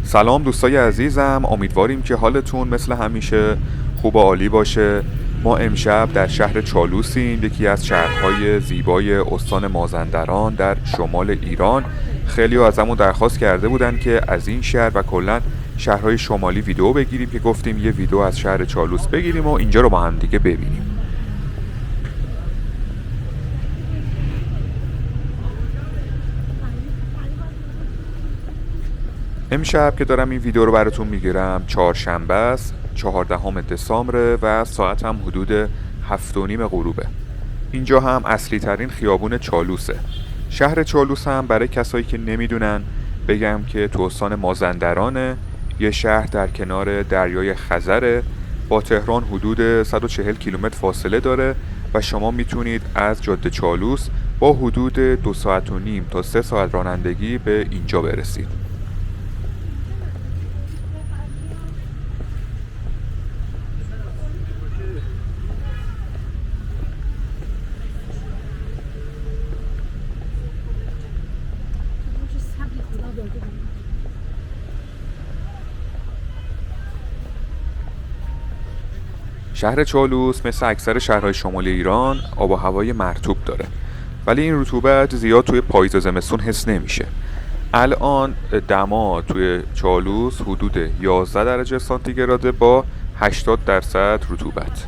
سلام دوستای عزیزم، امیدواریم که حالتون مثل همیشه خوب و عالی باشه. ما امشب در شهر چالوسیم، یکی از شهرهای زیبای استان مازندران در شمال ایران. خیلی ازمون درخواست کرده بودن که از این شهر و کلا شهرهای شمالی ویدیو بگیریم که گفتیم یه ویدیو از شهر چالوس بگیریم و اینجا رو با هم دیگه ببینیم. امشب که دارم این ویدیو رو براتون میگیرم چهارشنبه است، 14 دسامبر و ساعت هم حدود 7:30 غروبه. اینجا هم اصلی ترین خیابون چالوسه. شهر چالوس هم برای کسایی که نمیدونن بگم که تو استان مازندرانه، یه شهر در کنار دریای خزره، با تهران حدود 140 کیلومتر فاصله داره و شما میتونید از جاده چالوس با حدود 2 ساعت و نیم تا 3 ساعت رانندگی به اینجا برسید. شهر چالوس مثل اکثر شهرهای شمالی ایران آب و هوای مرطوب داره، ولی این رطوبت زیاد توی پاییز و زمستون حس نمیشه. الان دما توی چالوس حدود 11 درجه سانتیگراده با 80% رطوبت.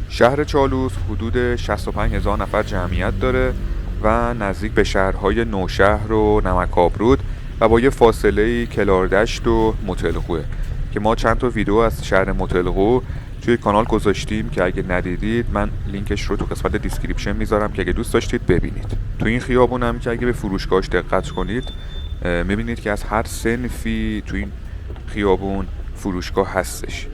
شهر چالوس حدود 65,000 نفر جمعیت داره و نزدیک به شهرهای نوشهر و نمک‌آبرود و با یه فاصله کلاردشت و متلقوه که ما چند تا ویدیو از شهر متلقو توی کانال گذاشتیم که اگه ندیدید من لینکش رو تو قسمت دیسکریپشن میذارم که اگه دوست داشتید ببینید. تو این خیابون هم که اگه به فروشگاهش دقت کنید میبینید که از هر صنفی تو این خیابون فروشگاه هستش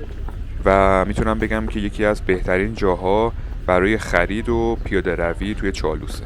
و میتونم بگم که یکی از بهترین جاها برای خرید و پیاده روی توی چالوسه.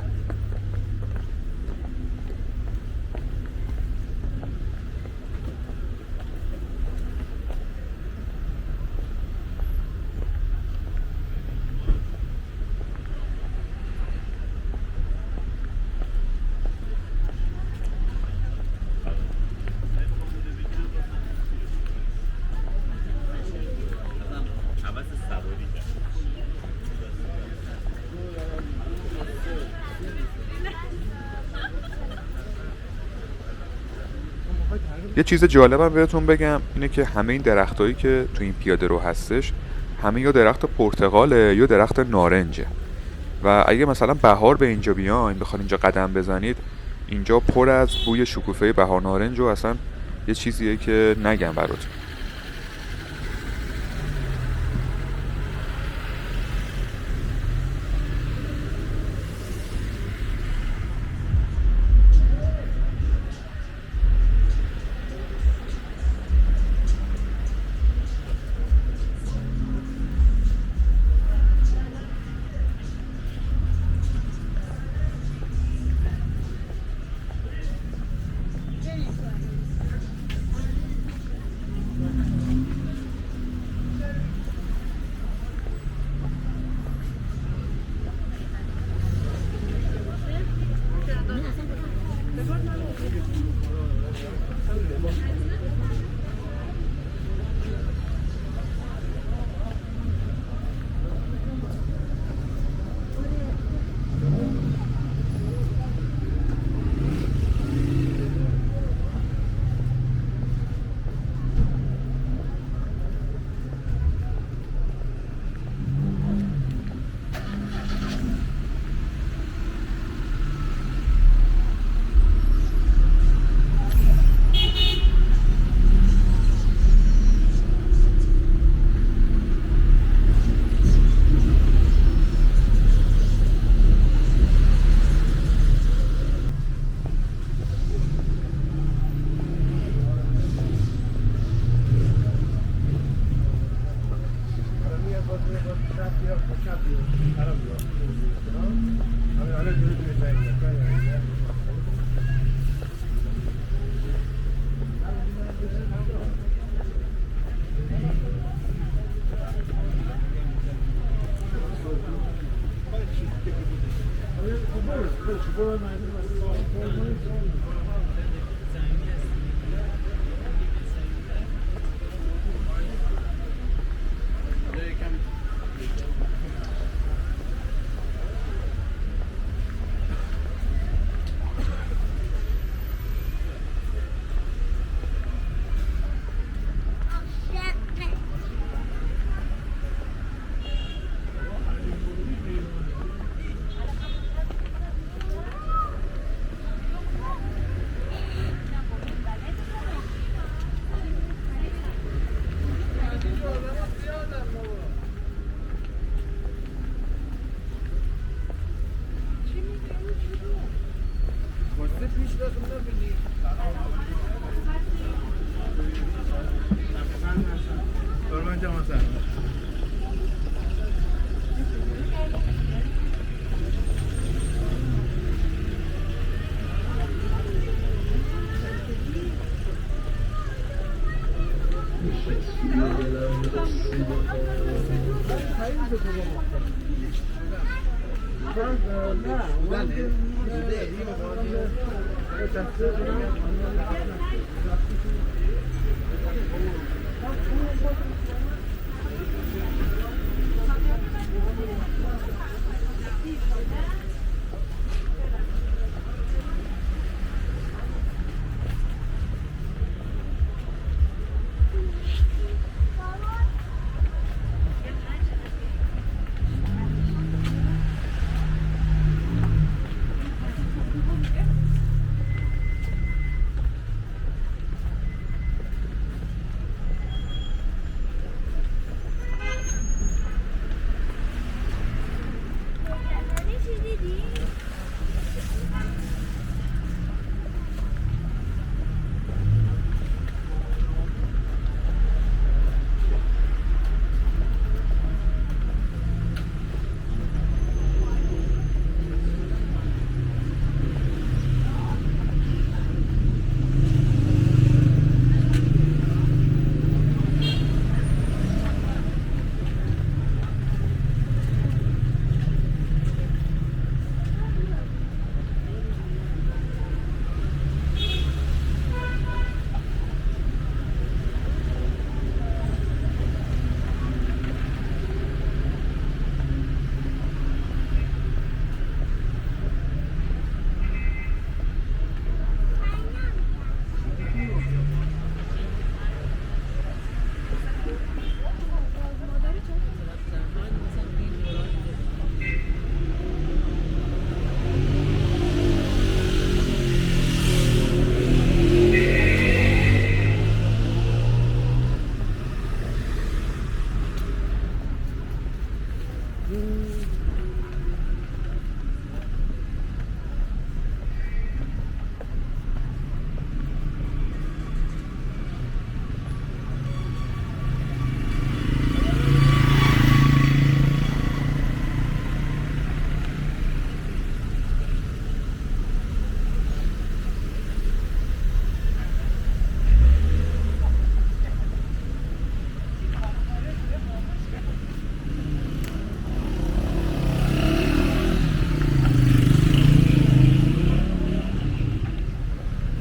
یه چیز جالبم بهتون بگم اینه که همه این درختایی که تو این پیاده رو هستش همه یا درخت پرتقاله یا درخت نارنجه و اگه مثلا بهار به اینجا بیاین بخواید اینجا قدم بزنید اینجا پر از بوی شکوفه بهار نارنج و اصلا یه چیزیه که نگم براتون.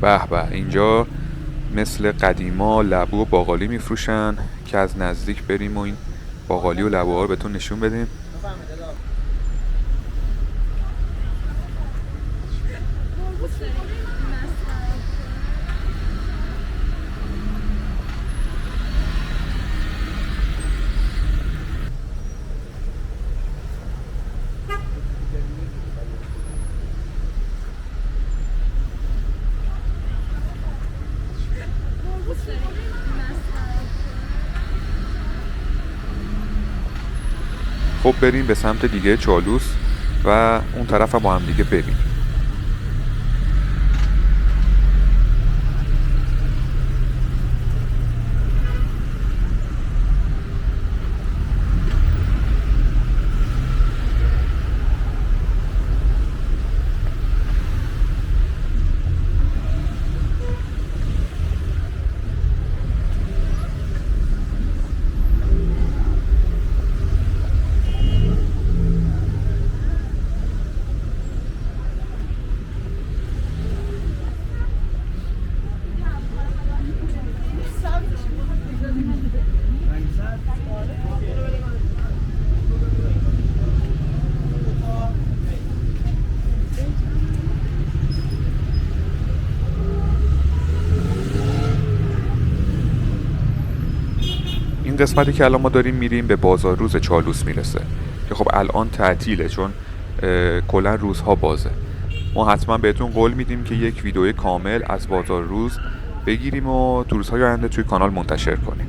به به، اینجا مثل قدیما لبو و باقالی میفروشن که از نزدیک بریم و این باقالی و لبوها رو بهتون نشون بدیم. خب بریم به سمت دیگه چالوس و اون طرف هم با هم دیگه بریم. این قسمتی که الان ما داریم میریم به بازار روز چالوس میرسه که خب الان تعطیله چون کلا روزها بازه. ما حتما بهتون قول میدیم که یک ویدیو کامل از بازار روز بگیریم و تو روزهای آینده توی کانال منتشر کنیم.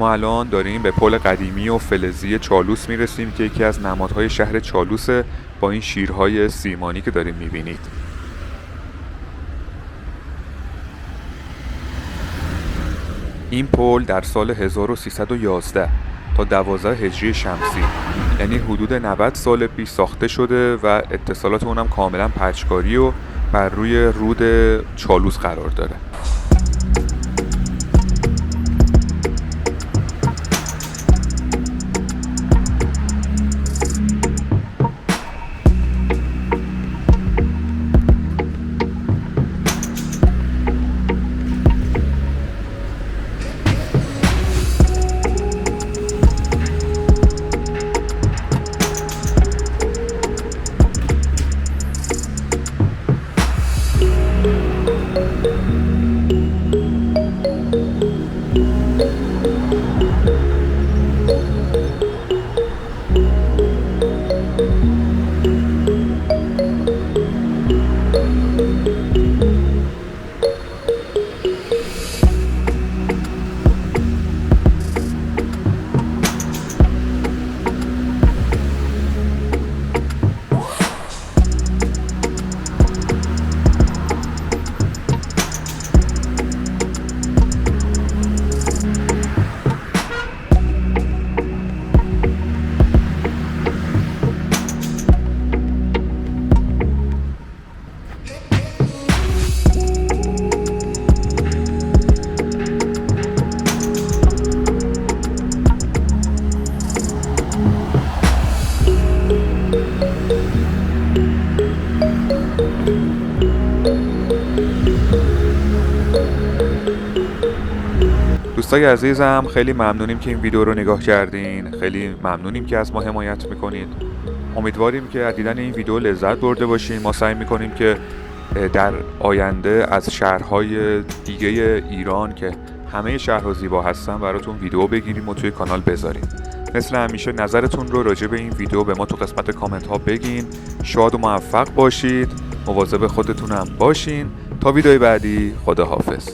ما الان داریم به پل قدیمی و فلزی چالوس میرسیم که یکی از نمادهای شهر چالوسه با این شیرهای سیمانی که داریم میبینید. این پل در سال 1311 تا 12 هجری شمسی، یعنی حدود 90 سال پیش ساخته شده و اتصالات اونم کاملا پچکاری و بر روی رود چالوس قرار داره. دوستای عزیزم، خیلی ممنونیم که این ویدیو رو نگاه کردین. خیلی ممنونیم که از ما حمایت میکنید. امیدواریم که از دیدن این ویدیو لذت برده باشین. ما سعی میکنیم که در آینده از شهرهای دیگه ایران که همه شهرها زیبا هستن براتون ویدیو بگیریم و توی کانال بذاریم. مثل همیشه نظرتون رو راجع به این ویدیو به ما تو قسمت کامنت ها بگین. شاد و موفق باشید. مواظب خودتونم باشین. تا ویدیوی بعدی، خداحافظ.